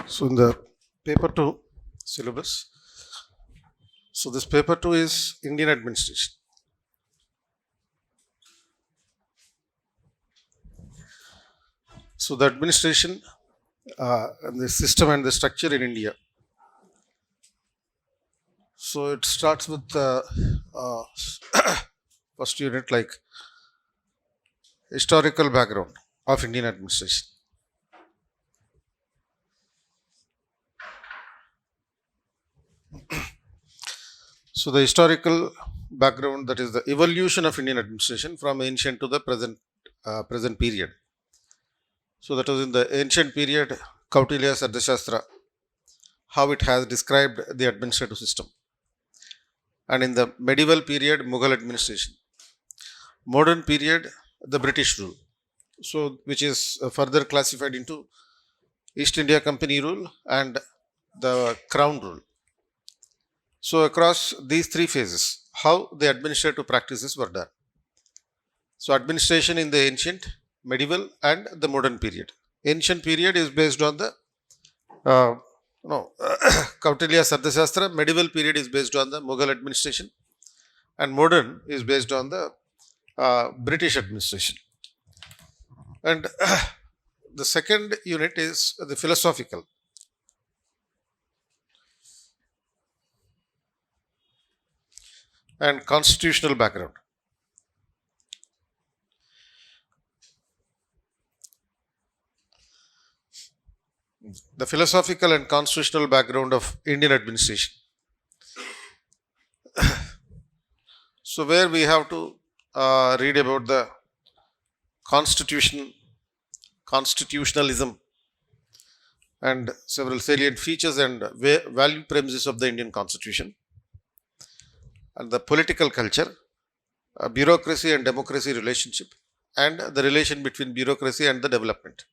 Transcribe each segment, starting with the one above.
So in the paper 2 syllabus, so this paper 2 is Indian administration. So the administration, and the system and the structure in India. So it starts with the first unit, like historical background of Indian administration. So the historical background, that is the evolution of Indian administration from ancient to the present period. So that was in the ancient period, Kautilya's Arthashastra, how it has described the administrative system. And in the medieval period, Mughal administration. Modern period, the British rule. So which is further classified into East India Company rule and the Crown rule. So across these three phases, how the administrative practices were done. So administration in the ancient, medieval and the modern period. Ancient period is based on the Kautilya's Arthashastra. Medieval period is based on the Mughal administration, and modern is based on the British administration. And the second unit is the philosophical. And constitutional background. The philosophical and constitutional background of Indian administration. So where we have to read about the constitutionalism and several salient features and value premises of the Indian Constitution, and the political culture, bureaucracy and democracy relationship, and the relation between bureaucracy and the development.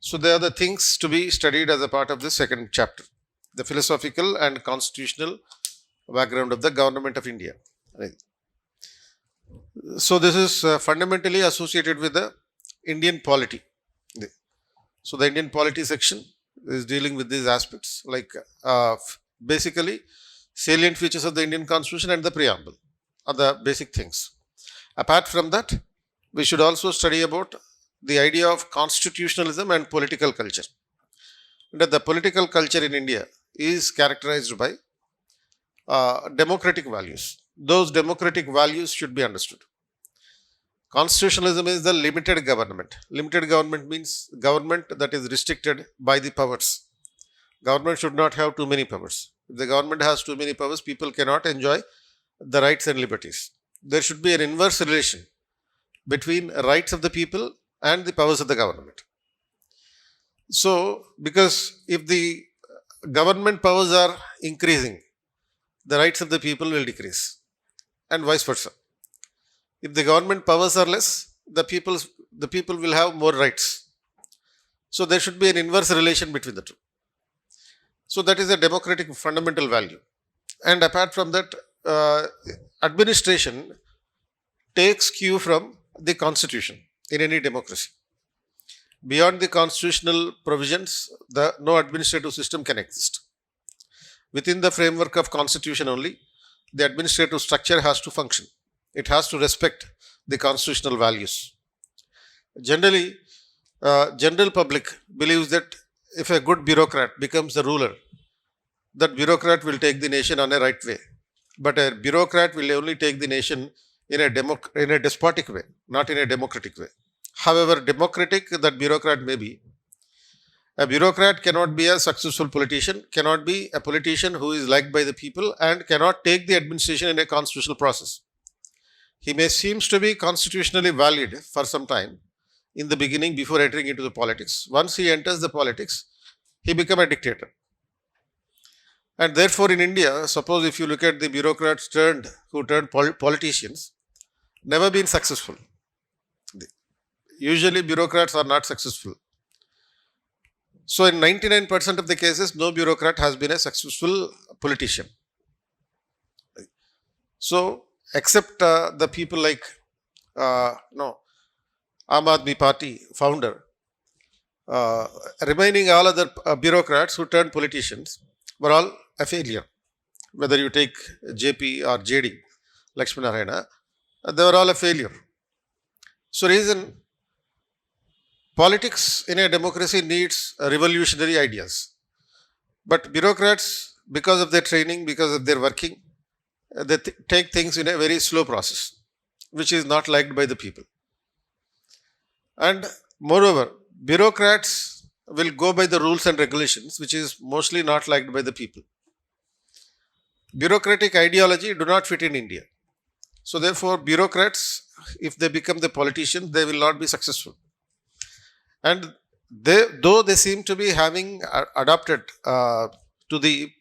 So they are the things to be studied as a part of the second chapter, the philosophical and constitutional background of the government of India. Right. So this is fundamentally associated with the Indian polity. So the Indian polity section is dealing with these aspects, like basically salient features of the Indian Constitution and the preamble are the basic things. Apart from that, we should also study about the idea of constitutionalism and political culture. And the political culture in India is characterized by democratic values. Those democratic values should be understood. Constitutionalism is the limited government. Limited government means government that is restricted by the powers. Government should not have too many powers. If the government has too many powers, people cannot enjoy the rights and liberties. There should be an inverse relation between rights of the people and the powers of the government. So, because if the government powers are increasing, the rights of the people will decrease, and vice versa. If the government powers are less, the people will have more rights. So there should be an inverse relation between the two. So that is a democratic fundamental value. And apart from that, administration takes cue from the constitution in any democracy. Beyond the constitutional provisions, no administrative system can exist. Within the framework of constitution only, the administrative structure has to function. It has to respect the constitutional values. Generally, general public believes that if a good bureaucrat becomes the ruler, that bureaucrat will take the nation on a right way. But a bureaucrat will only take the nation in a despotic way, not in a democratic way. However democratic that bureaucrat may be, a bureaucrat cannot be a successful politician, cannot be a politician who is liked by the people, and cannot take the administration in a constitutional process. He may seems to be constitutionally valid for some time in the beginning before entering into the politics. Once he enters the politics, he becomes a dictator. And therefore in India, suppose if you look at the bureaucrats who turned politicians, never been successful. Usually bureaucrats are not successful. So in 99% of the cases, no bureaucrat has been a successful politician. So except the people like Aam Aadmi Party founder, uh, remaining all other bureaucrats who turned politicians were all a failure. Whether you take JP or JD, Lakshminarayana, they were all a failure. So reason, politics in a democracy needs revolutionary ideas. But bureaucrats, because of their training, because of their working, they take things in a very slow process, which is not liked by the people. And moreover, bureaucrats will go by the rules and regulations, which is mostly not liked by the people. Bureaucratic ideology do not fit in India. So therefore, bureaucrats, if they become the politicians, they will not be successful. And though they seem to be having adopted to the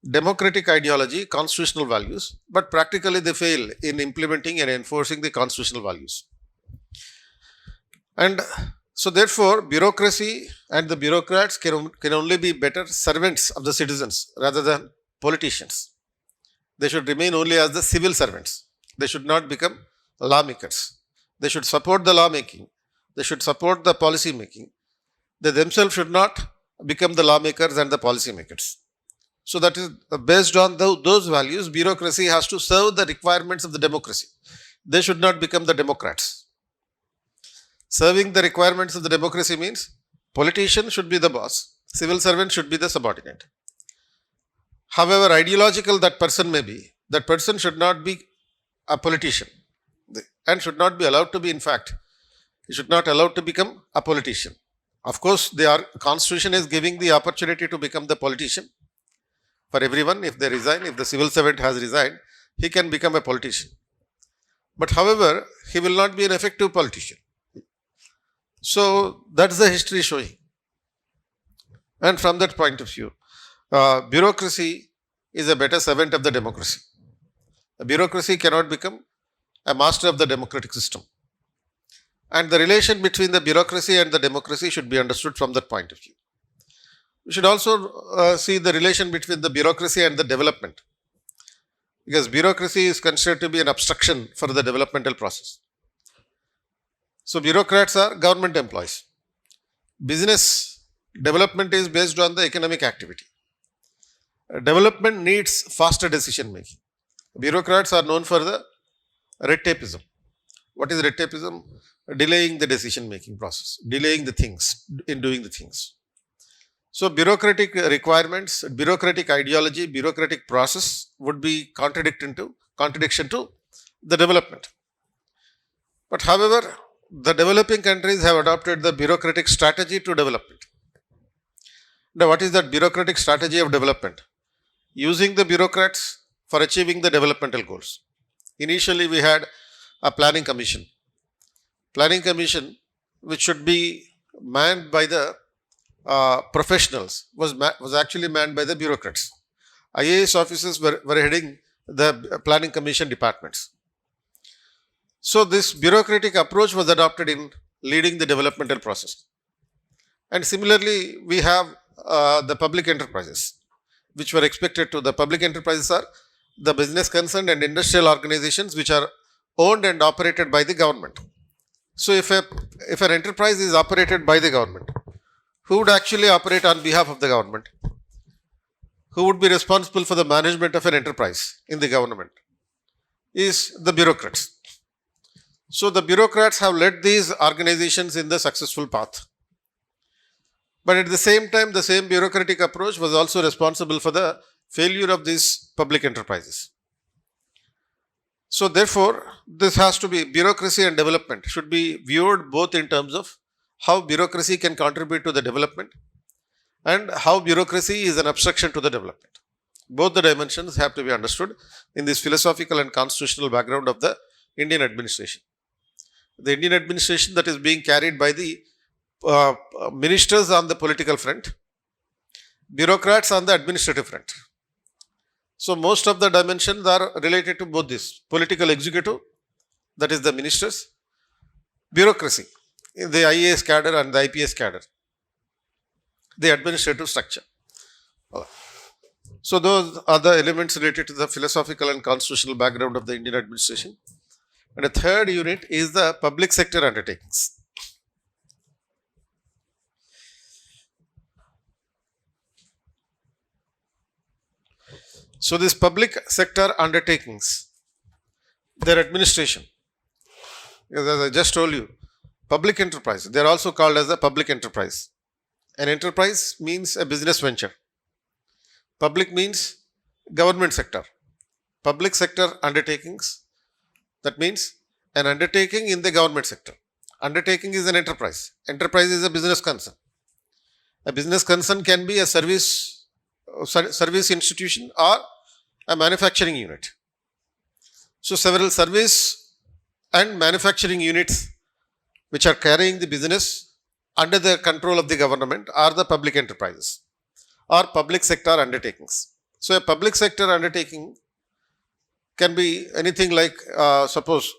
democratic ideology, constitutional values, but practically they fail in implementing and enforcing the constitutional values. And so therefore, bureaucracy and the bureaucrats can only be better servants of the citizens rather than politicians. They should remain only as the civil servants. They should not become lawmakers. They should support the lawmaking. They should support the policy making. They themselves should not become the lawmakers and the policy makers. So that is based on those values, bureaucracy has to serve the requirements of the democracy. They should not become the democrats. Serving the requirements of the democracy means politician should be the boss, civil servant should be the subordinate. However ideological that person may be, that person should not be a politician and should not be allowed to be, in fact, he should not allowed to become a politician. Of course, the constitution is giving the opportunity to become the politician for everyone. If they resign, if the civil servant has resigned, he can become a politician. But however, he will not be an effective politician. So that's the history showing. And from that point of view, bureaucracy is a better servant of the democracy. A bureaucracy cannot become a master of the democratic system. And the relation between the bureaucracy and the democracy should be understood from that point of view. We should also see the relation between the bureaucracy and the development. Because bureaucracy is considered to be an obstruction for the developmental process. So bureaucrats are government employees. Business development is based on the economic activity. Development needs faster decision making. Bureaucrats are known for the red tapeism. What is red tapeism? Delaying the decision making process, delaying the things in doing the things. So bureaucratic requirements, bureaucratic ideology, bureaucratic process would be contradiction to the development. But however, the developing countries have adopted the bureaucratic strategy to development. Now, what is that bureaucratic strategy of development? Using the bureaucrats for achieving the developmental goals. Initially, we had a planning commission. Planning commission, which should be manned by the professionals, was actually manned by the bureaucrats. IAS officers were heading the planning commission departments. So this bureaucratic approach was adopted in leading the developmental process. And similarly, we have the public enterprises, which were expected to. The public enterprises are the business concerned and industrial organizations which are owned and operated by the government. So if an enterprise is operated by the government, who would actually operate on behalf of the government? Who would be responsible for the management of an enterprise in the government? Is the bureaucrats. So the bureaucrats have led these organizations in the successful path. But at the same time, the same bureaucratic approach was also responsible for the failure of these public enterprises. So therefore, this has to be, bureaucracy and development should be viewed both in terms of how bureaucracy can contribute to the development and how bureaucracy is an obstruction to the development. Both the dimensions have to be understood in this philosophical and constitutional background of the Indian administration. The Indian administration that is being carried by the ministers on the political front, bureaucrats on the administrative front. So most of the dimensions are related to both this, political executive, that is the ministers, bureaucracy, the IAS cadre and the IPS cadre, the administrative structure. So those are the elements related to the philosophical and constitutional background of the Indian administration. And the third unit is the public sector undertakings. So these public sector undertakings, their administration, as I just told you, public enterprise, they are also called as a public enterprise. An enterprise means a business venture. Public means government sector. Public sector undertakings, that means an undertaking in the government sector. Undertaking is an enterprise. Enterprise is a business concern. A business concern can be a service institution or a manufacturing unit. So several service and manufacturing units which are carrying the business under the control of the government are the public enterprises or public sector undertakings. So a public sector undertaking can be anything like, suppose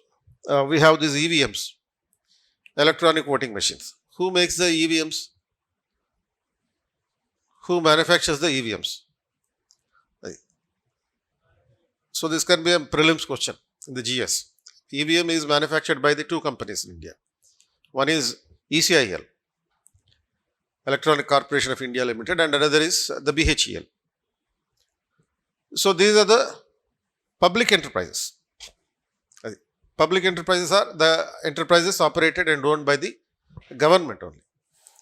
we have these EVMs, electronic voting machines. Who makes the EVMs? Who manufactures the EVMs? So this can be a prelims question in the GS. EVM is manufactured by the two companies in India. One is ECIL, Electronic Corporation of India Limited, and another is the BHEL. So these are the public enterprises. Public enterprises are the enterprises operated and owned by the government only.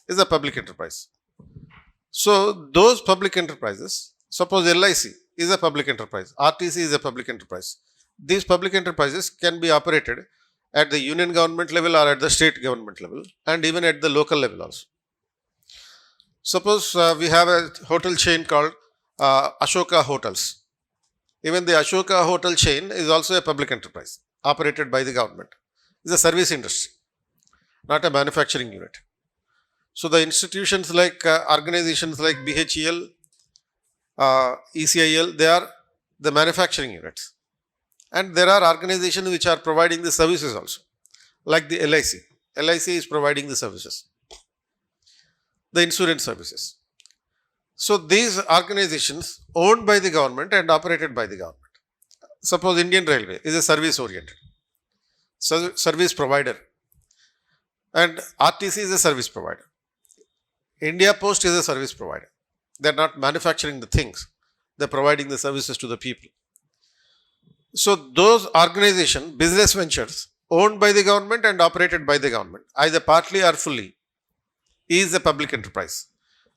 Is a public enterprise. So those public enterprises, suppose LIC is a public enterprise, RTC is a public enterprise. These public enterprises can be operated at the union government level or at the state government level and even at the local level also. Suppose we have a hotel chain called Ashoka Hotels. Even the Ashoka Hotel chain is also a public enterprise operated by the government. It's a service industry, not a manufacturing unit. So the institutions like organizations like BHEL, ECIL, they are the manufacturing units. And there are organizations which are providing the services also, like the LIC. LIC is providing the services, the insurance services. So these organizations owned by the government and operated by the government. Suppose Indian Railway is a service oriented, service provider, and RTC is a service provider. India Post is a service provider. They are not manufacturing the things, they are providing the services to the people. So those organizations, business ventures owned by the government and operated by the government, either partly or fully, is a public enterprise.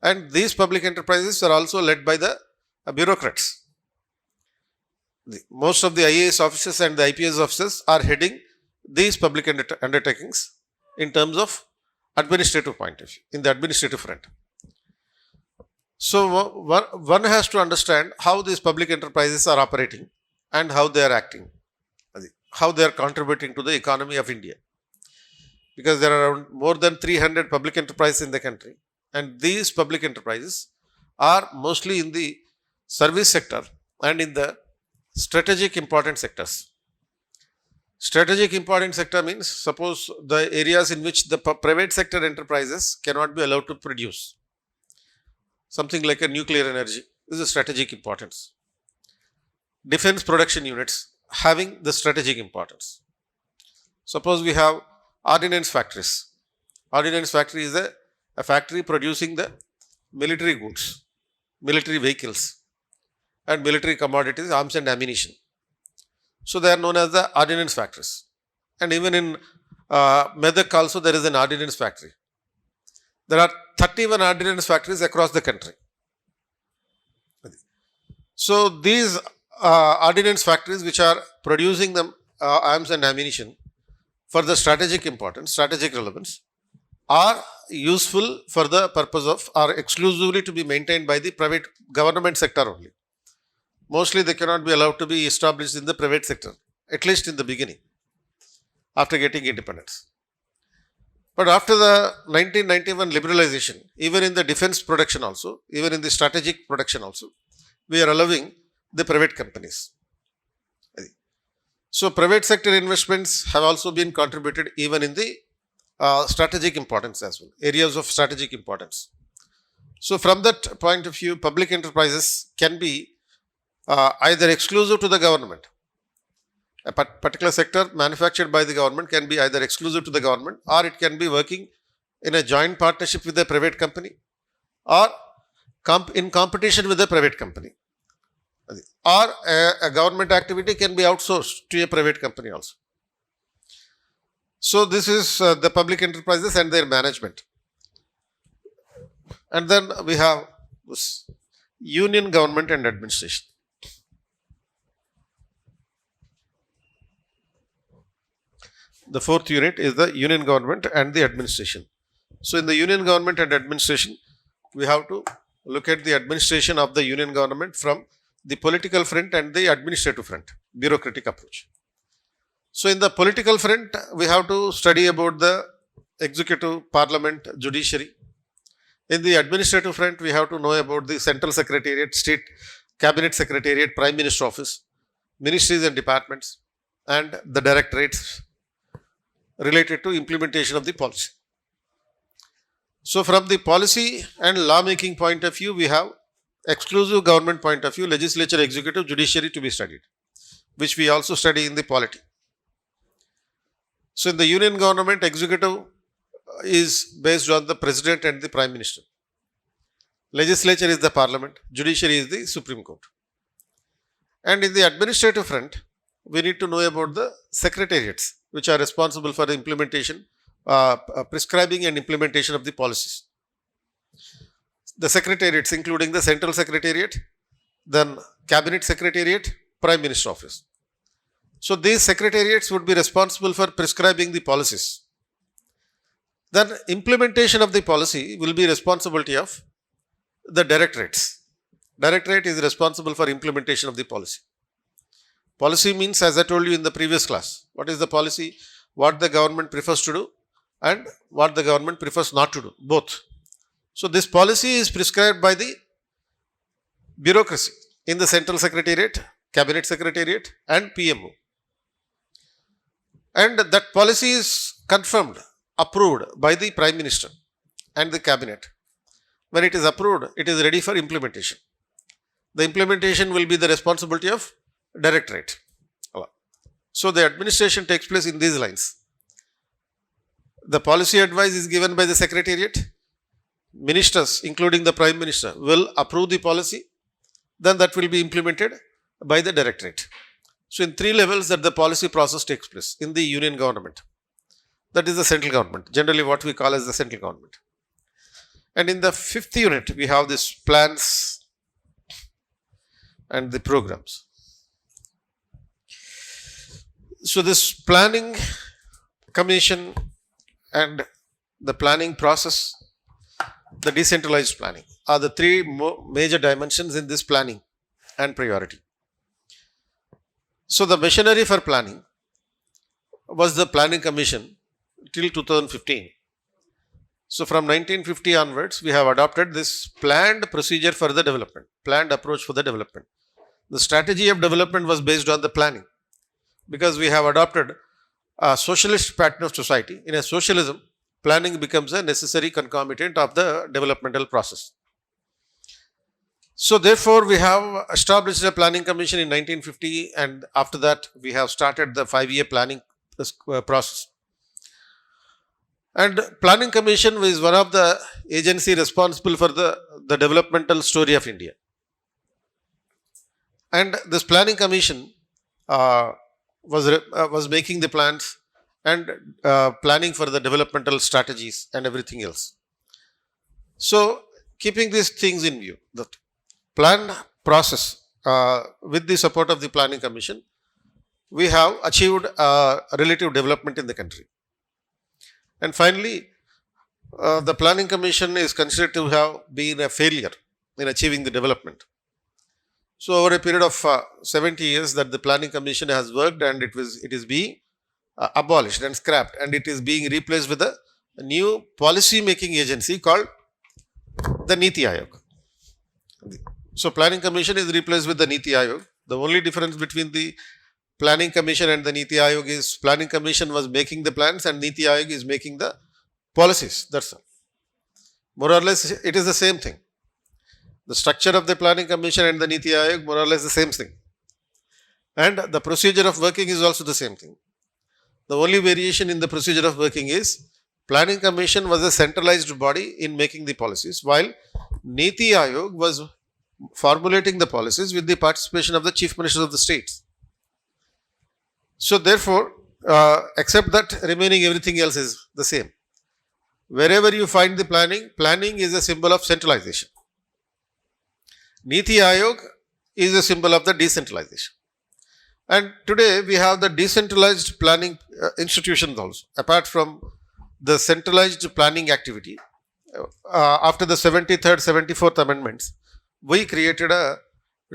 And these public enterprises are also led by the bureaucrats. Most of the IAS officers and the IPS officers are heading these public undertakings in terms of administrative point of view, in the administrative front. So one has to understand how these public enterprises are operating and how they are acting, how they are contributing to the economy of India. Because there are around more than 300 public enterprises in the country, and these public enterprises are mostly in the service sector and in the strategic important sectors. Strategic important sector means, suppose the areas in which the private sector enterprises cannot be allowed to produce. Something like a nuclear energy is a strategic importance. Defense production units having the strategic importance. Suppose we have ordnance factories. Ordnance factory is a factory producing the military goods, military vehicles and military commodities, arms and ammunition. So they are known as the ordnance factories. And even in Medak also there is an ordnance factory. There are 31 ordnance factories across the country. So these ordnance factories which are producing the arms and ammunition for the strategic importance, strategic relevance, are useful for the purpose of, or exclusively to be maintained by the private government sector only. Mostly they cannot be allowed to be established in the private sector, at least in the beginning, after getting independence. But after the 1991 liberalization, even in the defense production also, even in the strategic production also, we are allowing the private companies. So private sector investments have also been contributed even in the strategic importance as well, areas of strategic importance. So from that point of view, public enterprises can be either exclusive to the government. A particular sector manufactured by the government can be either exclusive to the government, or it can be working in a joint partnership with a private company, or in competition with a private company. Or a government activity can be outsourced to a private company also. So this is the public enterprises and their management. And then we have this union government and administration. The fourth unit is the union government and the administration. So in the union government and administration, we have to look at the administration of the union government from the political front and the administrative front, bureaucratic approach. So in the political front, we have to study about the executive, parliament, judiciary. In the administrative front, we have to know about the central secretariat, state cabinet secretariat, prime minister office, ministries and departments, and the directorates related to implementation of the policy. So from the policy and law-making point of view, we have exclusive government point of view, legislature, executive, judiciary to be studied, which we also study in the polity. So in the union government, executive is based on the president and the prime minister. Legislature is the parliament, judiciary is the Supreme Court. And in the administrative front, we need to know about the secretariats, which are responsible for the implementation, prescribing and implementation of the policies. The secretariats including the central secretariat, then cabinet secretariat, prime minister office. So these secretariats would be responsible for prescribing the policies. Then implementation of the policy will be responsibility of the directorates. Directorate is responsible for implementation of the policy. Policy means, as I told you in the previous class, what is the policy, what the government prefers to do and what the government prefers not to do, both. So this policy is prescribed by the bureaucracy in the central secretariat, cabinet secretariat and PMO. And that policy is confirmed, approved by the prime minister and the cabinet. When it is approved, it is ready for implementation. The implementation will be the responsibility of directorate. So the administration takes place in these lines. The policy advice is given by the secretariat. Ministers, including the prime minister, will approve the policy. Then that will be implemented by the directorate. So in three levels that the policy process takes place in the union government. That is the central government, generally what we call as the central government. And in the fifth unit, we have these plans and the programs. So this planning commission and the planning process, the decentralized planning are the three major dimensions in this planning and priority. So the machinery for planning was the planning commission till 2015. So from 1950 onwards, we have adopted this planned procedure for the development, planned approach for the development. The strategy of development was based on the planning because we have adopted a socialist pattern of society. In a socialism, planning becomes a necessary concomitant of the developmental process. So therefore, we have established a planning commission in 1950 and after that, we have started the 5-year planning process. And planning commission is one of the agency responsible for the developmental story of India. And this planning commission was making the plans and planning for the developmental strategies and everything else. So keeping these things in view, the planned process with the support of the planning commission, we have achieved relative development in the country. And finally, the planning commission is considered to have been a failure in achieving the development. So over a period of 70 years that the planning commission has worked and it is being abolished and scrapped and it is being replaced with a new policy making agency called the Niti Aayog. So planning commission is replaced with the Niti Aayog. The only difference between the planning commission and the Niti Aayog is planning commission was making the plans and Niti Aayog is making the policies. That's all. More or less it is the same thing. The structure of the planning commission and the Niti Aayog more or less the same thing. And the procedure of working is also the same thing. The only variation in the procedure of working is planning commission was a centralized body in making the policies while Niti Aayog was formulating the policies with the participation of the chief ministers of the states. So therefore, except that remaining everything else is the same. Wherever you find the planning is a symbol of centralization. Niti Aayog is a symbol of the decentralization. And today we have the decentralized planning institutions also. Apart from the centralized planning activity, after the 73rd, 74th amendments, we created a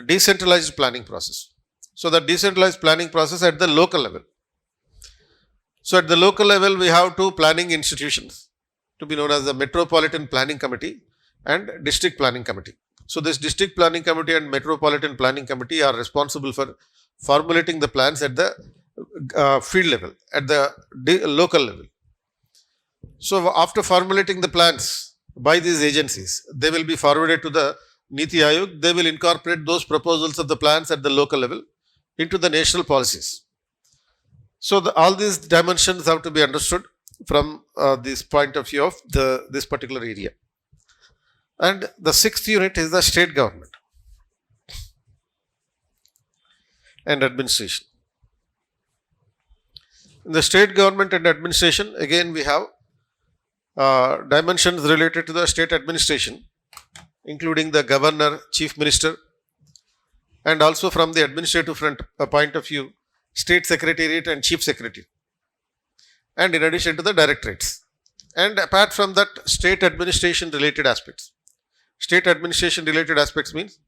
decentralized planning process. So the decentralized planning process at the local level. So at the local level, we have two planning institutions to be known as the Metropolitan Planning Committee and District Planning Committee. So this District Planning Committee and Metropolitan Planning Committee are responsible for formulating the plans at the field level, at the local level. So after formulating the plans by these agencies, they will be forwarded to the Niti Aayog. They will incorporate those proposals of the plans at the local level into the national policies. So all these dimensions have to be understood from this point of view of this particular area. And the sixth unit is the state government and administration. In the state government and administration, again we have dimensions related to the state administration, including the governor, chief minister, and also from the administrative front point of view, state secretariat and chief secretary, and in addition to the directorates. And apart from that, state administration related aspects. State administration related aspects means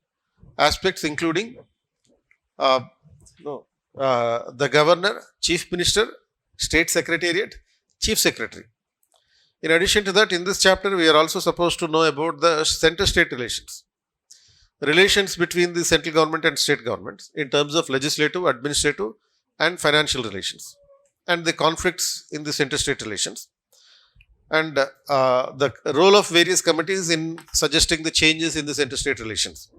aspects including the governor, chief minister, state secretariat, chief secretary. In addition to that, in this chapter, we are also supposed to know about the center-state relations. Relations between the central government and state governments in terms of legislative, administrative, and financial relations, and the conflicts in the center-state relations, and the role of various committees in suggesting the changes in the center-state relations.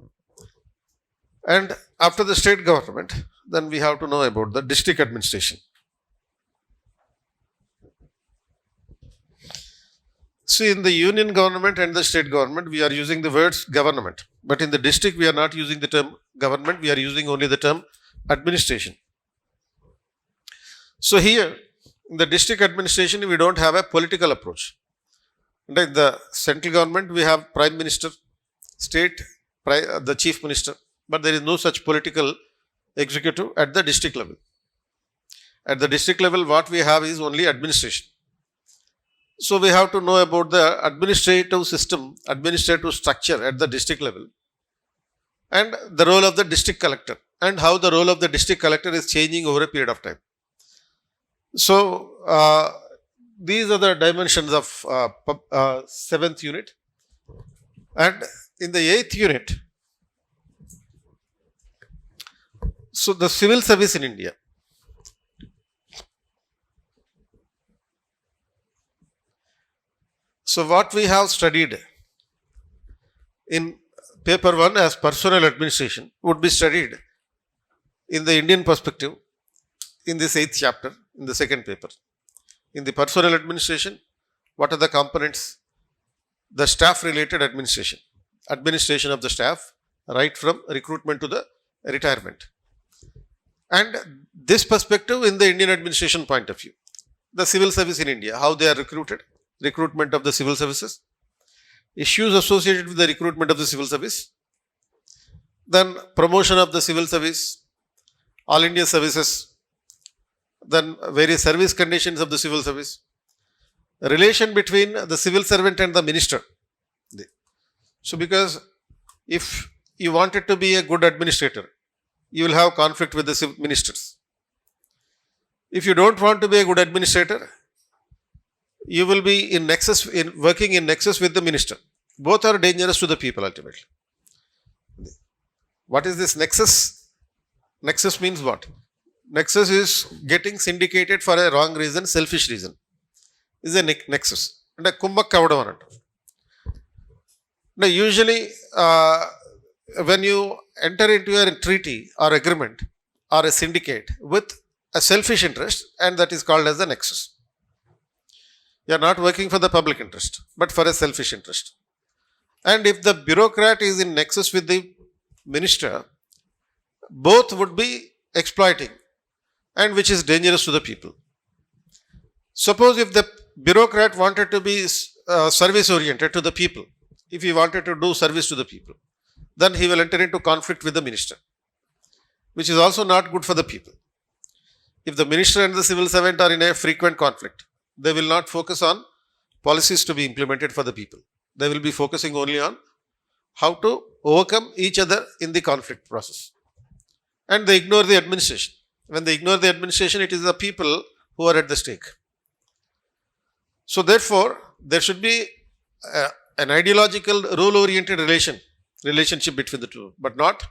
And after the state government, then we have to know about the district administration. See, in the union government and the state government, we are using the words government. But in the district, we are not using the term government, we are using only the term administration. So here, in the district administration, we don't have a political approach. And in the central government, we have prime minister, state, the chief minister, but there is no such political executive at the district level. At the district level, what we have is only administration. So we have to know about the administrative system, administrative structure at the district level, and the role of the district collector, and how the role of the district collector is changing over a period of time. So these are the dimensions of 7th unit. And in the 8th unit, so the civil service in India. So what we have studied in paper 1 as personal administration would be studied in the Indian perspective in this 8th chapter in the second paper. In the personal administration, what are the components? The staff related administration, administration of the staff, right from recruitment to the retirement. And this perspective in the Indian administration point of view, the civil service in India, how they are recruited, recruitment of the civil services, issues associated with the recruitment of the civil service, then promotion of the civil service, all India services, then various service conditions of the civil service, relation between the civil servant and the minister. So because if you wanted to be a good administrator, you will have conflict with the ministers. If you don't want to be a good administrator, you will be in nexus, working in nexus with the minister. Both are dangerous to the people ultimately. What is this nexus? Nexus means what? Nexus is getting syndicated for a wrong reason, selfish reason. Is a nexus. And a kummak kavadam anantaru. Now usually when you enter into a treaty or agreement or a syndicate with a selfish interest, and that is called as the nexus. You are not working for the public interest, but for a selfish interest. And if the bureaucrat is in nexus with the minister, both would be exploiting and which is dangerous to the people. Suppose if the bureaucrat wanted to be service oriented to the people, if he wanted to do service to the people, then he will enter into conflict with the minister, which is also not good for the people. If the minister and the civil servant are in a frequent conflict, they will not focus on policies to be implemented for the people. They will be focusing only on how to overcome each other in the conflict process. And they ignore the administration. When they ignore the administration, it is the people who are at the stake. So therefore, there should be an ideological rule-oriented relationship between the two, but not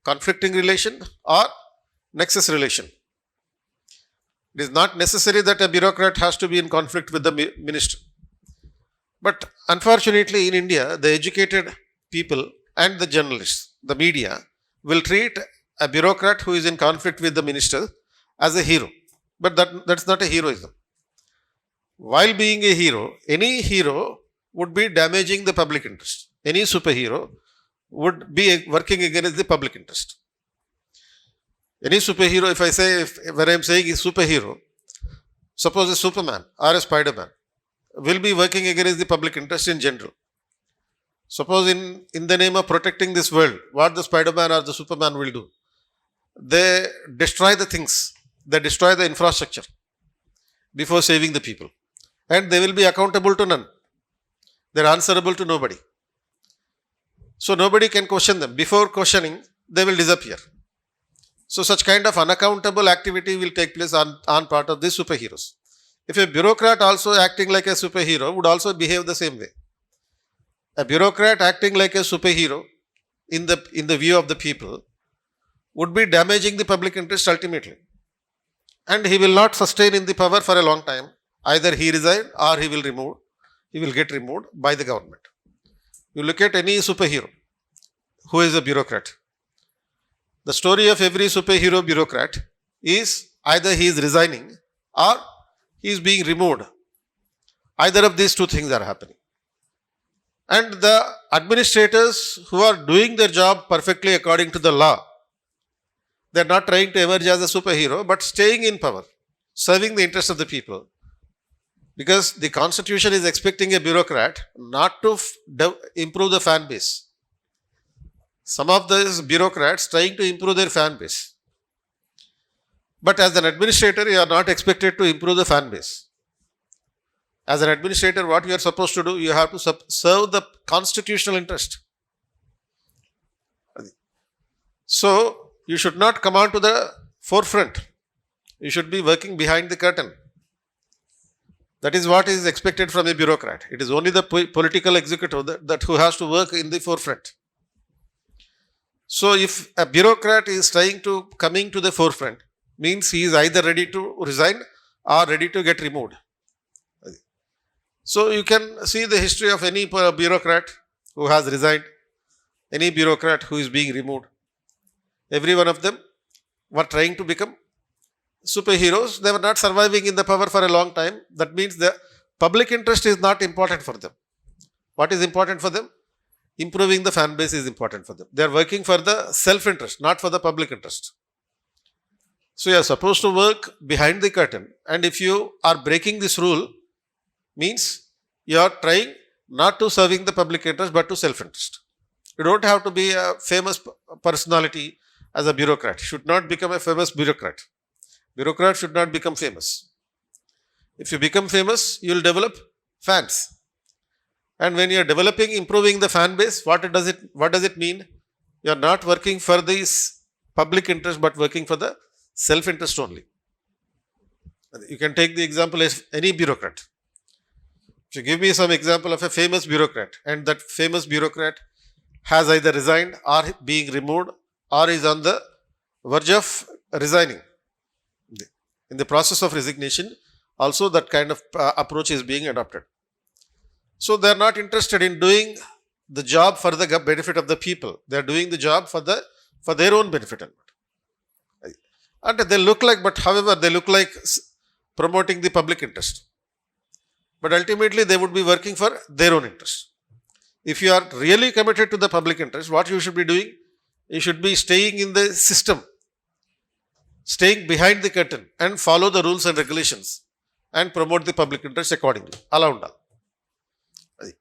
conflicting relation or nexus relation. It is not necessary that a bureaucrat has to be in conflict with the minister. But unfortunately in India, the educated people and the journalists, the media, will treat a bureaucrat who is in conflict with the minister as a hero. But that's not a heroism. While being a hero, any hero would be damaging the public interest. Any superhero would be working against the public interest. Any superhero, if I say, when I am saying is superhero, suppose a Superman or a Spider-Man will be working against the public interest in general. Suppose in the name of protecting this world, what the Spider-Man or the Superman will do? They destroy the things, they destroy the infrastructure before saving the people. And they will be accountable to none. They are answerable to nobody. So nobody can question them. Before questioning, they will disappear. So such kind of unaccountable activity will take place on part of these superheroes. If a bureaucrat also acting like a superhero would also behave the same way. A bureaucrat acting like a superhero in the view of the people would be damaging the public interest ultimately. And he will not sustain in the power for a long time. Either he resign or he will get removed by the government. You look at any superhero who is a bureaucrat. The story of every superhero bureaucrat is either he is resigning or he is being removed. Either of these two things are happening. And the administrators who are doing their job perfectly according to the law, they are not trying to emerge as a superhero, but staying in power, serving the interests of the people. Because the constitution is expecting a bureaucrat not to improve the fan base. Some of these bureaucrats trying to improve their fan base. But as an administrator, you are not expected to improve the fan base. As an administrator, what you are supposed to do, you have to serve the constitutional interest. So, you should not come on to the forefront. You should be working behind the curtain. That is what is expected from a bureaucrat. It is only the political executive that who has to work in the forefront. So if a bureaucrat is coming to the forefront, means he is either ready to resign or ready to get removed. So you can see the history of any bureaucrat who has resigned, any bureaucrat who is being removed. Every one of them were trying to become superheroes. They were not surviving in the power for a long time. That means the public interest is not important for them. What is important for them? Improving the fan base is important for them. They are working for the self-interest, not for the public interest. So you are supposed to work behind the curtain, and if you are breaking this rule, means you are trying not to serving the public interest but to self-interest. You don't have to be a famous personality as a bureaucrat. You should not become a famous bureaucrat. Bureaucrat should not become famous. If you become famous, you will develop fans. And when you are developing, improving the fan base, what does it mean? You are not working for this public interest but working for the self-interest only. You can take the example of any bureaucrat. If you give me some example of a famous bureaucrat, and that famous bureaucrat has either resigned or being removed or is on the verge of resigning. In the process of resignation, also that kind of approach is being adopted. So they are not interested in doing the job for the benefit of the people. They are doing the job for their own benefit. And they look like, but however, they look like promoting the public interest. But ultimately, they would be working for their own interest. If you are really committed to the public interest, what you should be doing? You should be staying in the system, staying behind the curtain and follow the rules and regulations and promote the public interest accordingly. Ala undali. Adi.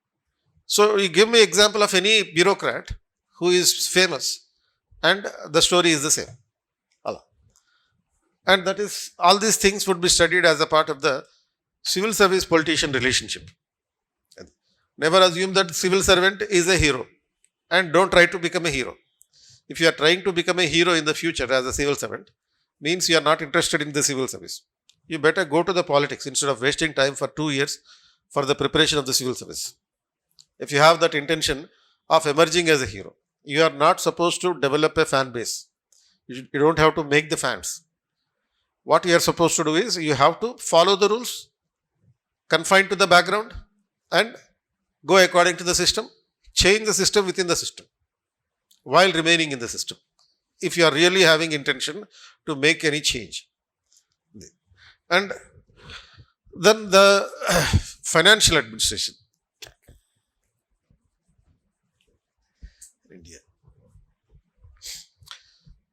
So you give me example of any bureaucrat who is famous and the story is the same. Ala. And that is, all these things would be studied as a part of the civil service politician relationship. Adi. Never assume that civil servant is a hero and don't try to become a hero. If you are trying to become a hero in the future as a civil servant, means you are not interested in the civil service. You better go to the politics instead of wasting time for 2 years for the preparation of the civil service. If you have that intention of emerging as a hero, you are not supposed to develop a fan base. You don't have to make the fans. What you are supposed to do is you have to follow the rules, confine to the background and go according to the system, change the system within the system while remaining in the system, if you are really having intention to make any change. And then the financial administration. India.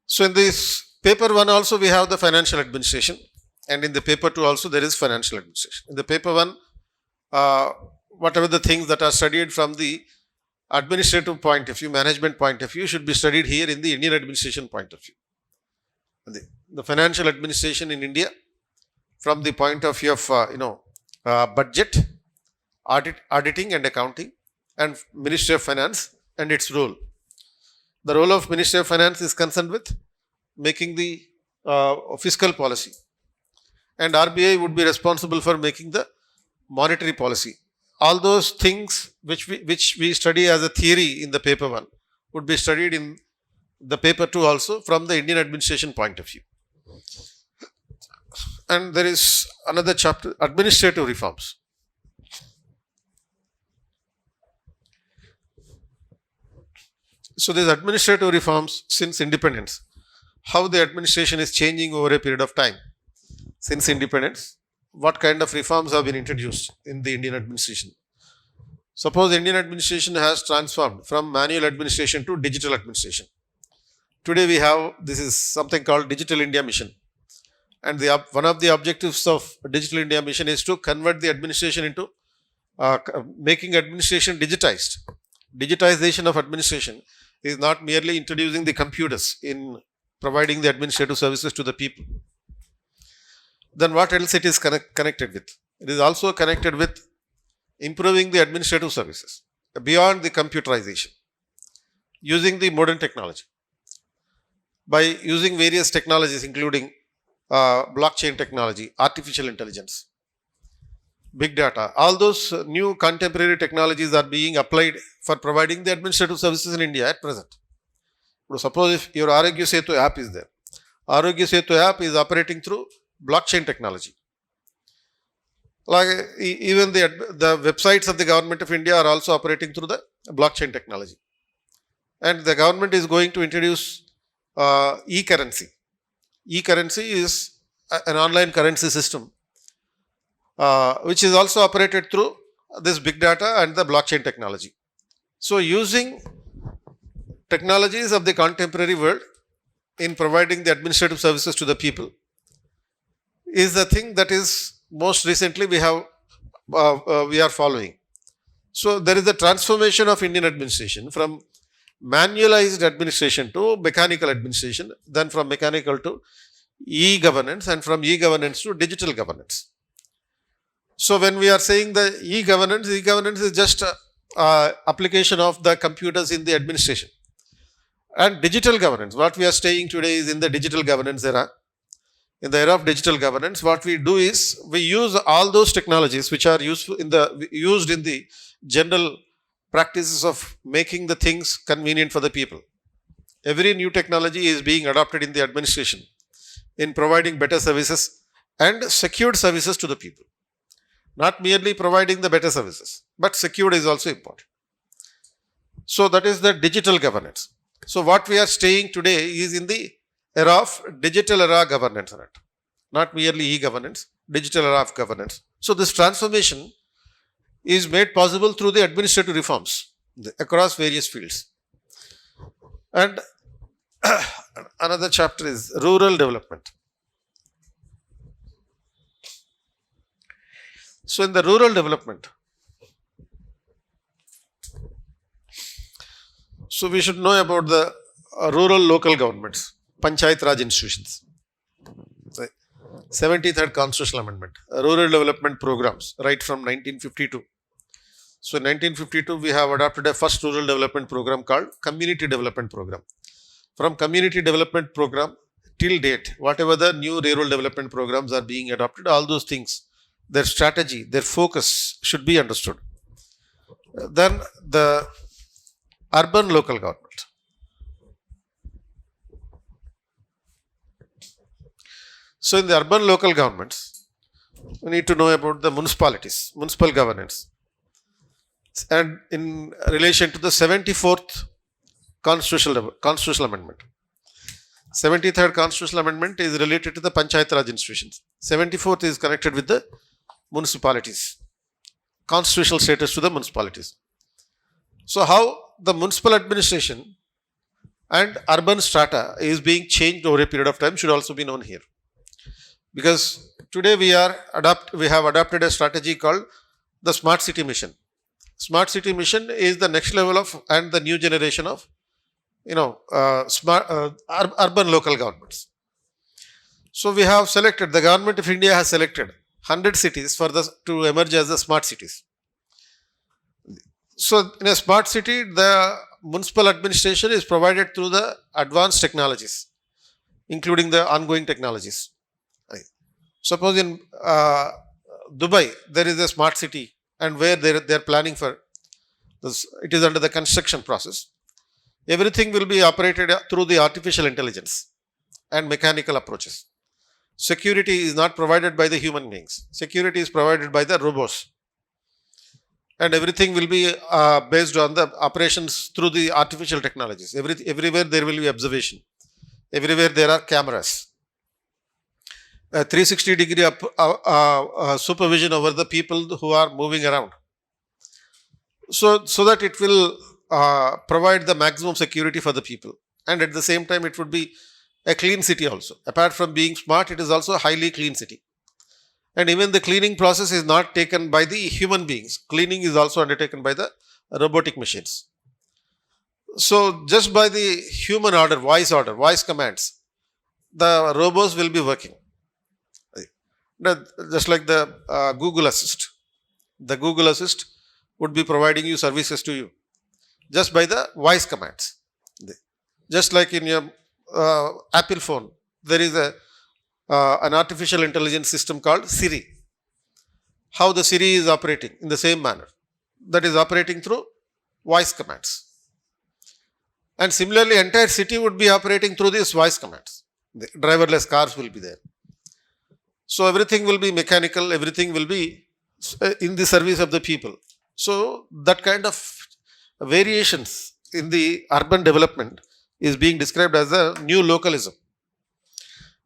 So in this paper 1 also we have the financial administration, and in the paper 2 also there is financial administration. In the paper 1, whatever the things that are studied from the administrative point of view, management point of view, should be studied here in the Indian administration point of view. The financial administration in India, from the point of view of budget, auditing and accounting, and Ministry of Finance and its role. The role of Ministry of Finance is concerned with making the fiscal policy, and RBI would be responsible for making the monetary policy. All those things which we study as a theory in the paper 1 would be studied in the paper 2 also from the Indian administration point of view. And there is another chapter, administrative reforms. So these administrative reforms since independence, how the administration is changing over a period of time. Since independence, what kind of reforms have been introduced in the Indian administration? Suppose Indian administration has transformed from manual administration to digital administration. Today we have, this is something called Digital India Mission. And one of the objectives of Digital India Mission is to convert the administration into making administration digitized. Digitization of administration is not merely introducing the computers in providing the administrative services to the people. Then what else it is connected with? It is also connected with improving the administrative services beyond the computerization, using the modern technology. By using various technologies including blockchain technology, artificial intelligence, big data, all those new contemporary technologies are being applied for providing the administrative services in India at present. Suppose if your Arogya Setu app is there, Arogya Setu app is operating through blockchain technology. Like even the websites of the government of India are also operating through the blockchain technology. And the government is going to introduce e-currency. E-currency is an online currency system which is also operated through this big data and the blockchain technology. So using technologies of the contemporary world in providing the administrative services to the people is the thing that is most recently we are following. So there is a transformation of Indian administration from manualized administration to mechanical administration, then from mechanical to e-governance, and from e-governance to digital governance. So when we are saying the e-governance is just application of the computers in the administration. And digital governance, what we are staying today is in the digital governance era. In the era of digital governance, what we do is we use all those technologies which are used in the general practices of making the things convenient for the people. Every new technology is being adopted in the administration in providing better services and secured services to the people. Not merely providing the better services, but secured is also important. So that is the digital governance. So what we are staying today is in the era of digital era governance, not merely e-governance, digital era of governance. So this transformation is made possible through the administrative reforms across various fields. And Another chapter is rural development. So in the rural development, so we should know about the rural local governments, Panchayat Raj institutions. 73rd Constitutional Amendment, rural development programs, right from 1952. So in 1952, we have adopted a first rural development program called Community Development Program. From Community Development Program till date, whatever the new rural development programs are being adopted, all those things, their strategy, their focus should be understood. Then the urban local government. So in the urban local governments, we need to know about the municipalities, municipal governance. And in relation to the 74th Constitutional Amendment. 73rd Constitutional Amendment is related to the Panchayat Raj institutions. 74th is connected with the municipalities. Constitutional status to the municipalities. So how the municipal administration and urban strata is being changed over a period of time should also be known here. Because today we have adopted a strategy called the Smart City Mission. Smart City Mission is the next level of and the new generation of urban local governments. So we have selected, the government of India has selected 100 cities to emerge as the smart cities. So in a smart city, the municipal administration is provided through the advanced technologies, including the ongoing technologies. Suppose in Dubai, there is a smart city and where they are planning for this, it is under the construction process. Everything will be operated through the artificial intelligence and mechanical approaches. Security is not provided by the human beings. Security is provided by the robots. And everything will be based on the operations through the artificial technologies. Everywhere there will be observation. Everywhere there are cameras. 360-degree supervision over the people who are moving around. So that it will provide the maximum security for the people. And at the same time, it would be a clean city also. Apart from being smart, it is also a highly clean city. And even the cleaning process is not taken by the human beings. Cleaning is also undertaken by the robotic machines. So just by the human order, voice commands, the robots will be working. Just like the Google Assist. The Google Assist would be providing you services to you just by the voice commands. Just like in your Apple phone, there is an artificial intelligence system called Siri. How the Siri is operating in the same manner. That is operating through voice commands. And similarly, entire city would be operating through these voice commands. The driverless cars will be there. So everything will be mechanical, everything will be in the service of the people. So that kind of variations in the urban development is being described as a new localism.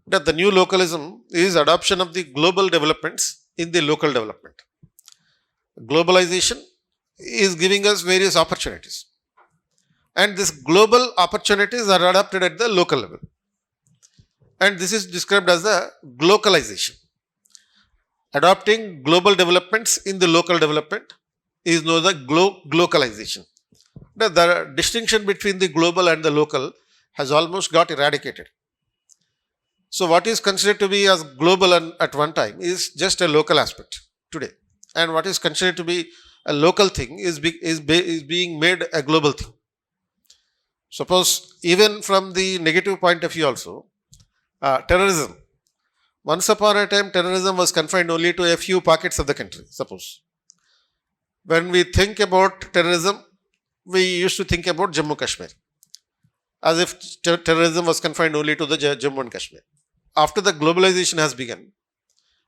That the new localism is adoption of the global developments in the local development. Globalization is giving us various opportunities. And these global opportunities are adopted at the local level. And this is described as the globalization. Adopting global developments in the local development is known as the globalization. The distinction between the global and the local has almost got eradicated. So what is considered to be as global at one time is just a local aspect today. And what is considered to be a local thing is being made a global thing. Suppose even from the negative point of view also, terrorism. Once upon a time, terrorism was confined only to a few pockets of the country, suppose. When we think about terrorism, we used to think about Jammu Kashmir. As if terrorism was confined only to the Jammu and Kashmir. After the globalization has begun,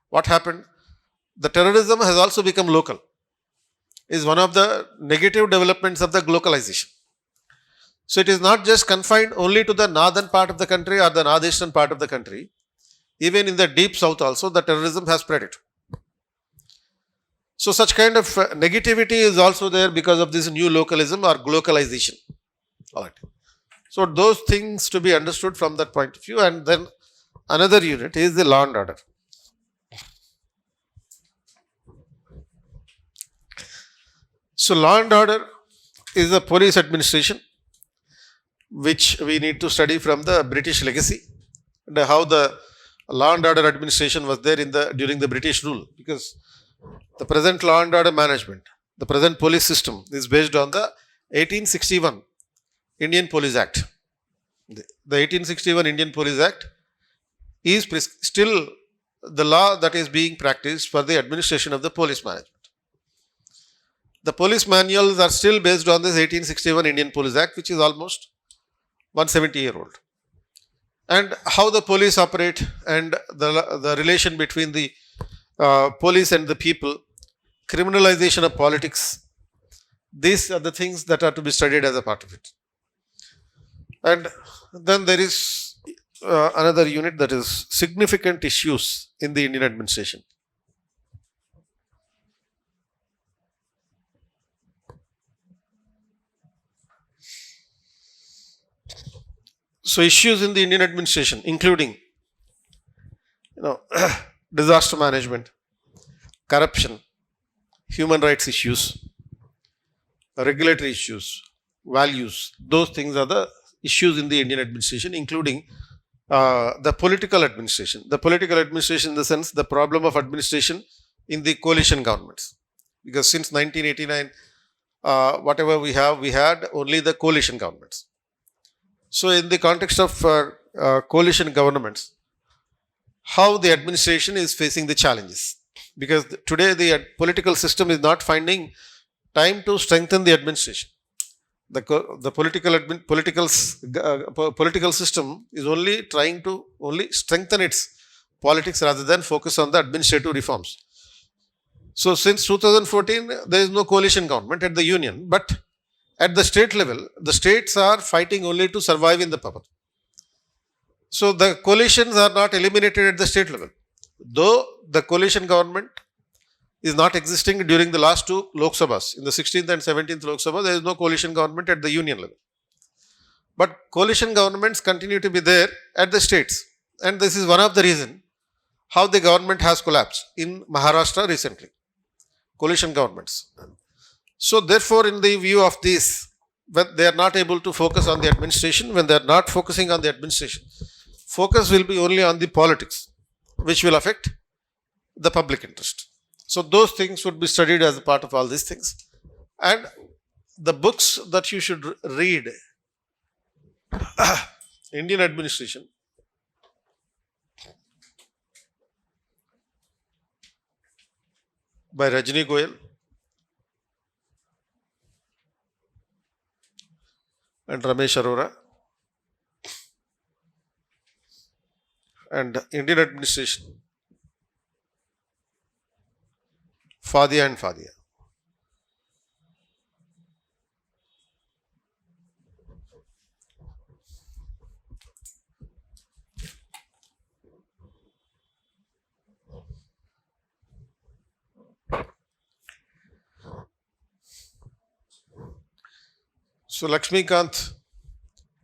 what happened? The terrorism has also become local. Is one of the negative developments of the globalization. So it is not just confined only to the northern part of the country or the northeastern part of the country. Even in the deep south also, the terrorism has spread it. So such kind of negativity is also there because of this new localism or globalization. All right. So those things to be understood from that point of view. And then another unit is the law and order. So law and order is the police administration, which we need to study from the British legacy and how the law and order administration was there during the British rule. Because the present law and order management, the present police system is based on the 1861 Indian Police Act. The 1861 Indian Police Act is still the law that is being practiced for the administration of the police management. The police manuals are still based on this 1861 Indian Police Act, which is almost 170-year-old. And how the police operate and the relation between the police and the people, criminalization of politics, these are the things that are to be studied as a part of it. And then there is another unit, that is significant issues in the Indian administration. So issues in the Indian administration, including disaster management, corruption, human rights issues, regulatory issues, values, those things are the issues in the Indian administration, including the political administration. The political administration in the sense, the problem of administration in the coalition governments. Because since 1989, whatever we had only the coalition governments. So in the context of coalition governments, how the administration is facing the challenges. Because today the political system is not finding time to strengthen the administration. The political system is only trying to strengthen its politics rather than focus on the administrative reforms. So since 2014, there is no coalition government at the union, but at the state level, the states are fighting only to survive in the power. So the coalitions are not eliminated at the state level. Though the coalition government is not existing during the last two Lok Sabhas. In the 16th and 17th Lok Sabha, there is no coalition government at the union level. But coalition governments continue to be there at the states. And this is one of the reasons how the government has collapsed in Maharashtra recently. Coalition governments. So therefore, in the view of this, when they are not able to focus on the administration, when they are not focusing on the administration, focus will be only on the politics, which will affect the public interest. So those things would be studied as a part of all these things. And the books that you should read, Indian administration, by Rajni Goyal and Ramesh Arora, and Indian administration, Fadia and Fadia. So Lakshmikant,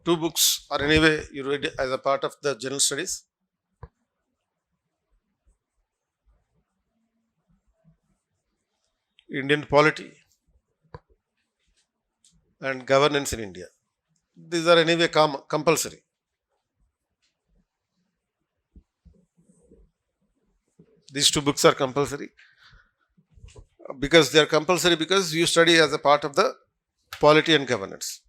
two books are anyway you read as a part of the general studies. Indian polity and governance in India. These are anyway compulsory. These two books are compulsory because they are compulsory because you study as a part of the polity and governance.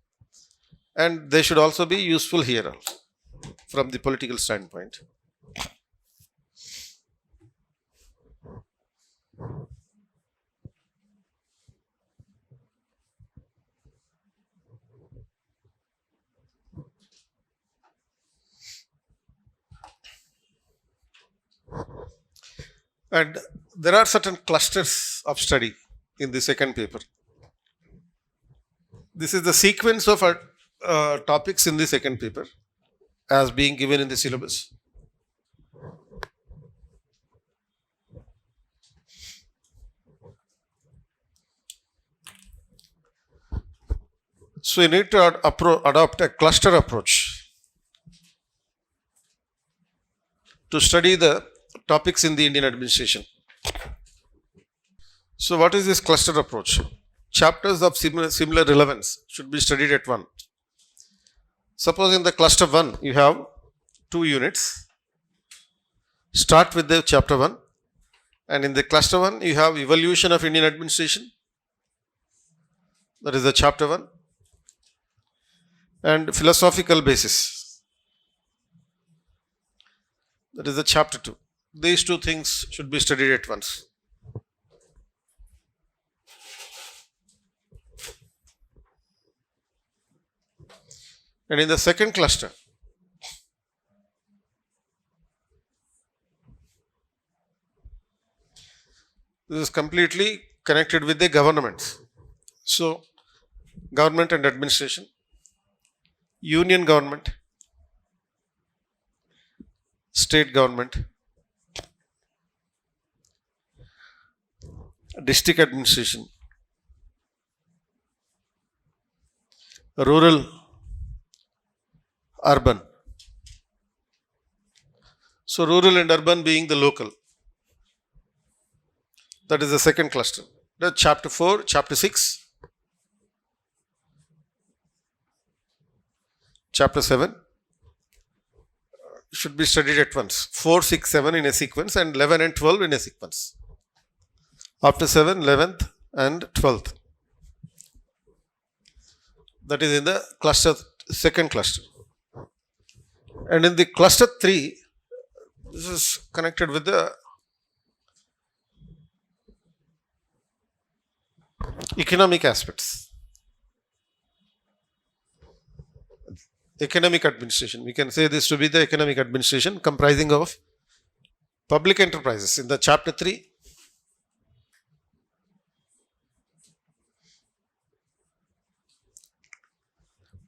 And they should also be useful here also, from the political standpoint. And there are certain clusters of study in the second paper. This is the sequence of topics in the second paper as being given in the syllabus. So you need to adopt a cluster approach to study the topics in the Indian administration. So what is this cluster approach? Chapters of similar relevance should be studied at once. Suppose in the cluster 1 you have 2 units. Start with the chapter 1, and in the cluster 1 you have evolution of Indian administration, that is the chapter 1, and philosophical basis, that is the chapter 2. These two things should be studied at once. And in the second cluster, this is completely connected with the governments. So, government and administration, union government, state government, district administration, rural, urban. So, rural and urban being the local. That is the second cluster. That's chapter 4, chapter 6, chapter 7 should be studied at once. 4, 6, 7 in a sequence, and 11 and 12 in a sequence. After 7, 11th and 12th. That is in the cluster, second cluster. And in the cluster 3, this is connected with the economic aspects. Economic administration. We can say this to be the economic administration comprising of public enterprises. In the chapter 3,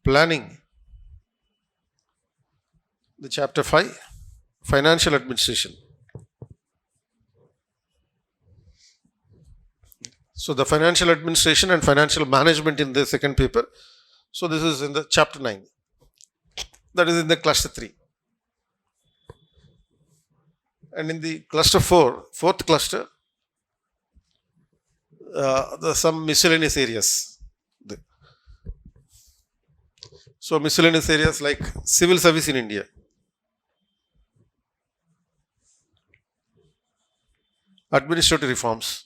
planning. The chapter 5, financial administration. So the financial administration and financial management in the second paper. So this is in the chapter 9. That is in the cluster 3. And in the cluster 4, fourth cluster, some miscellaneous areas. So miscellaneous areas like civil service in India, administrative reforms,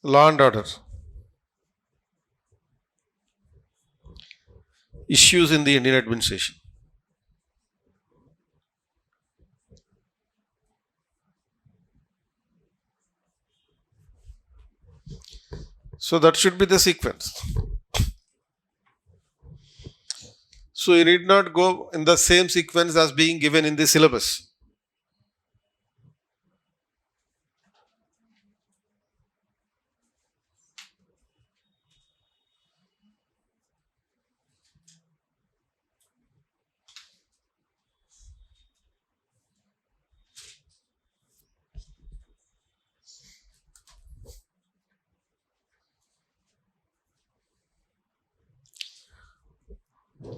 law and order, issues in the Indian administration. So that should be the sequence. So you need not go in the same sequence as being given in the syllabus.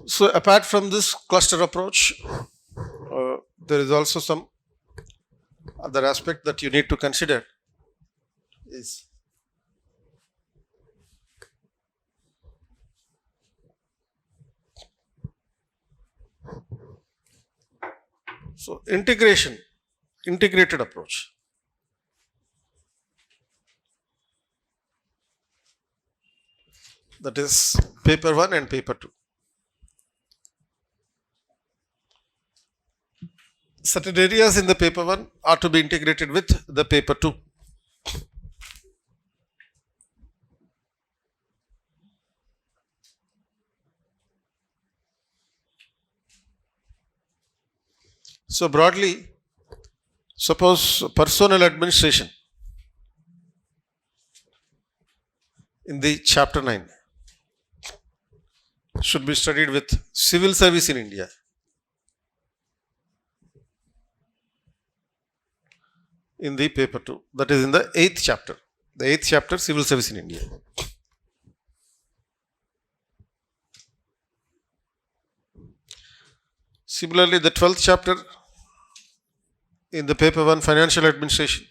So apart from this cluster approach, there is also some other aspect that you need to consider is so integrated approach. That is paper 1 and paper 2. Certain areas in the paper 1 are to be integrated with the paper 2. So broadly, suppose personal administration in the chapter 9 should be studied with civil service in India, in the paper 2. That is in the 8th chapter. The 8th chapter, Civil Service in India. Similarly, the 12th chapter in the paper 1, Financial Administration.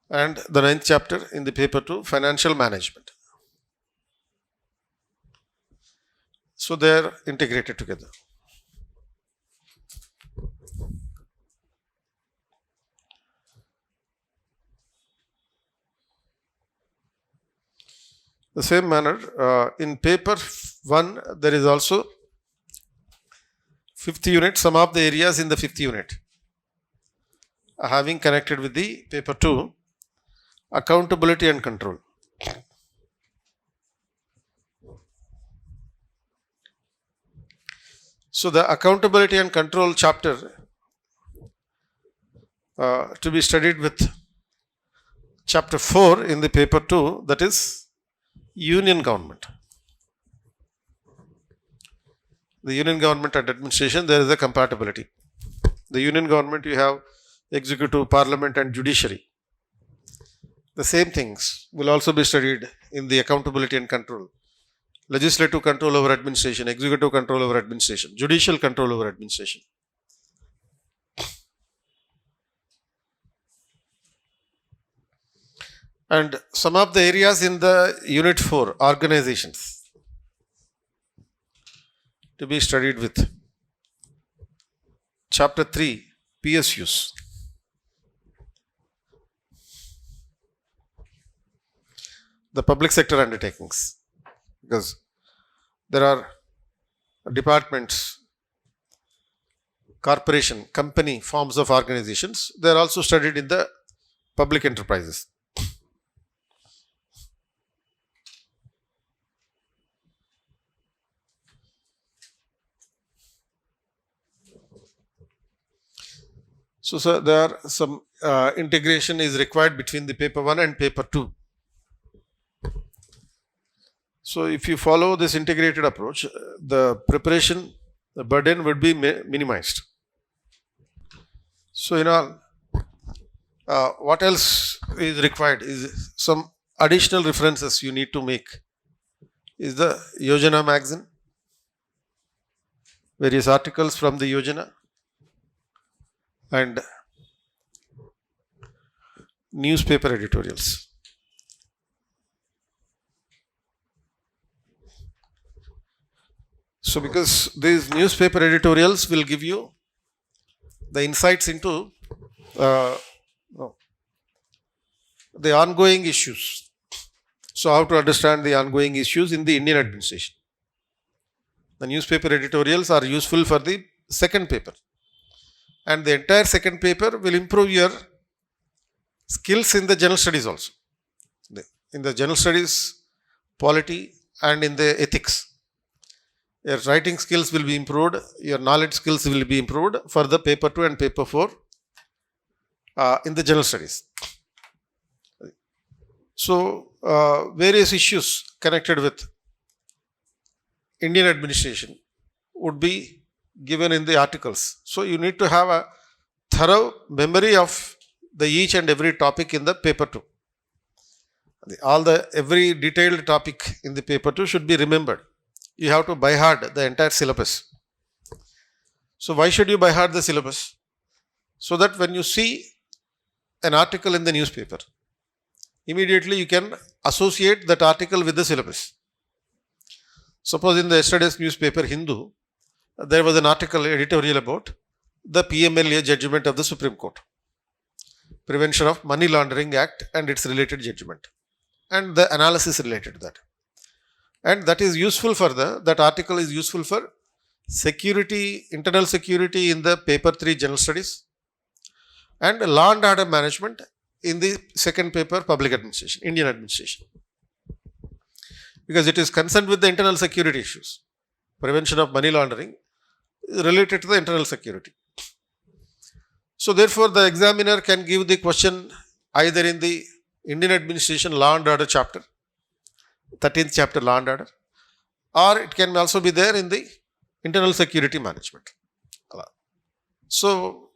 And the 9th chapter in the paper 2, Financial Management. So they are integrated together. The same manner, in paper 1, there is also 5th unit, some of the areas in the 5th unit having connected with the paper 2, accountability and control. So the accountability and control chapter to be studied with chapter 4 in the paper 2, that is union government. The union government and administration, there is a compatibility. The union government, you have executive, parliament and judiciary. The same things will also be studied in the accountability and control. Legislative control over administration, executive control over administration, judicial control over administration. And some of the areas in the unit 4, organizations, to be studied with chapter 3, PSUs. The public sector undertakings, because there are departments, corporation, company forms of organizations. They are also studied in the public enterprises. So, sir, there are some integration is required between the paper 1 and paper 2. So, if you follow this integrated approach, the preparation, the burden would be minimized. So, in all, what else is required is some additional references you need to make. Is the Yojana magazine, various articles from the Yojana, and newspaper editorials. So, because these newspaper editorials will give you the insights into the ongoing issues. So, how to understand the ongoing issues in the Indian administration. The newspaper editorials are useful for the second paper. And the entire second paper will improve your skills in the general studies also. In the general studies, polity and in the ethics. Your writing skills will be improved, your knowledge skills will be improved for the paper 2 and paper 4 in the general studies. So, various issues connected with Indian administration would be given in the articles. So, you need to have a thorough memory of the each and every topic in the paper 2. Every detailed topic in the paper 2 should be remembered. You have to by heart the entire syllabus. So, why should you by heart the syllabus? So that when you see an article in the newspaper, immediately you can associate that article with the syllabus. Suppose in the yesterday's newspaper, Hindu, there was an article editorial about the PMLA judgment of the Supreme Court, Prevention of Money Laundering Act and its related judgment, and the analysis related to that. And that is useful for that article is useful for security, internal security in the paper 3 general studies, and law and order management in the second paper, public administration, Indian administration. Because it is concerned with the internal security issues. Prevention of money laundering is related to the internal security. So, therefore, the examiner can give the question either in the Indian administration law and order chapter, 13th chapter law and order, or it can also be there in the internal security management. So,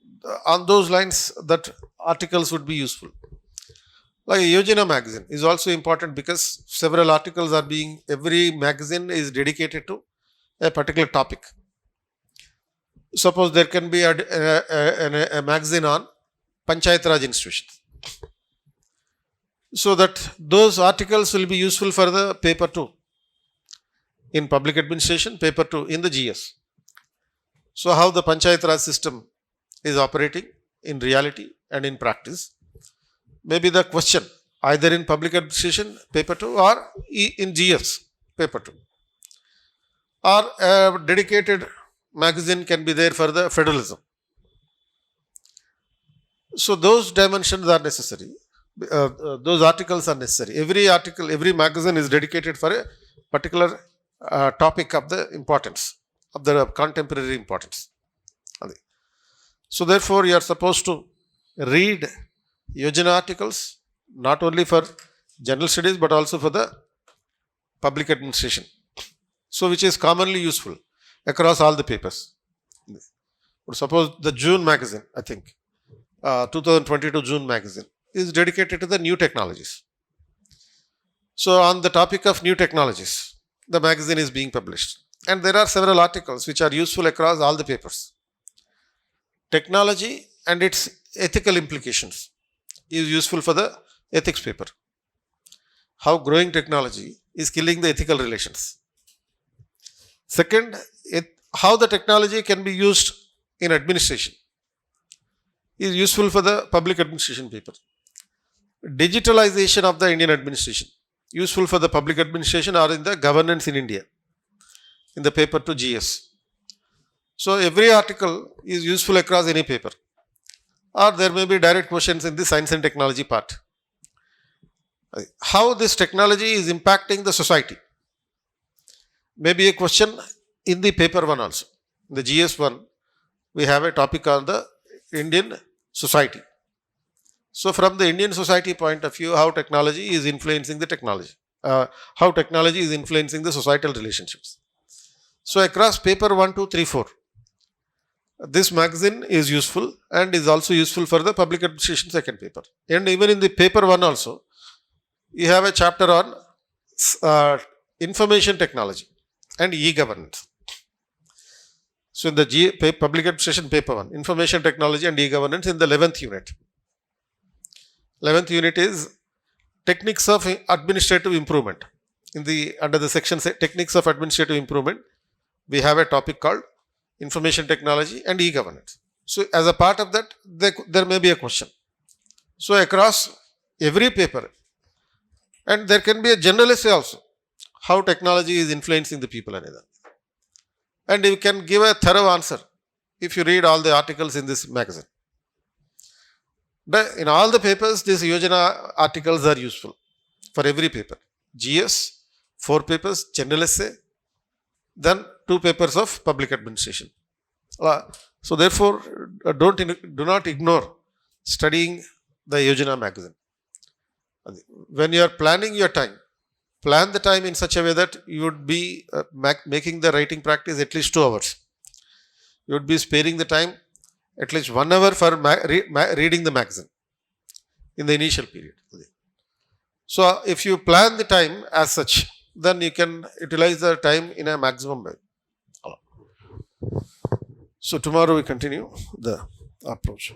on those lines, that articles would be useful. Like Yojana magazine is also important because several articles are being, every magazine is dedicated to a particular topic. Suppose there can be a magazine on Panchayat Raj institutions. So that those articles will be useful for the paper 2. In public administration, paper 2 in the GS. So how the Panchayat Raj system is operating in reality and in practice. Maybe the question either in public administration, paper 2, or in GS, paper 2. Or a dedicated magazine can be there for the federalism. So those dimensions are necessary. Those articles are necessary. Every article, every magazine is dedicated for a particular topic of the importance, of the contemporary importance. So therefore, you are supposed to read Yojana articles not only for general studies but also for the public administration. So which is commonly useful across all the papers. Suppose the June magazine, I think, 2022 June magazine is dedicated to the new technologies. So on the topic of new technologies, the magazine is being published. And there are several articles which are useful across all the papers. Technology and its ethical implications is useful for the ethics paper. How growing technology is killing the ethical relations. Second, how the technology can be used in administration is useful for the public administration paper. Digitalization of the Indian administration, useful for the public administration or in the governance in India, in the paper to GS. So every article is useful across any paper. Or there may be direct questions in the science and technology part. How this technology is impacting the society. Maybe a question in the paper 1 also. In the GS 1, we have a topic on the Indian society. So from the Indian society point of view, how technology is influencing the technology. How technology is influencing the societal relationships. So across paper 1, 2, 3, 4, this magazine is useful and is also useful for the public administration second paper. And even in the paper 1 also, you have a chapter on information technology and e-governance. So in the public administration paper 1, information technology and e-governance in the 11th unit. 11th unit is techniques of administrative improvement. Under the section techniques of administrative improvement, we have a topic called information technology and e-governance. So as a part of that, there may be a question. So across every paper, and there can be a general essay also, how technology is influencing the people and other. And you can give a thorough answer if you read all the articles in this magazine. But in all the papers, these Yojana articles are useful for every paper. GS, 4 papers, general essay, then 2 papers of public administration. So therefore, do not ignore studying the Yojana magazine. When you are planning your time, plan the time in such a way that you would be making the writing practice at least 2 hours. You would be sparing the time at least 1 hour for reading the magazine in the initial period. So if you plan the time as such, then you can utilize the time in a maximum way. So tomorrow we continue the approach.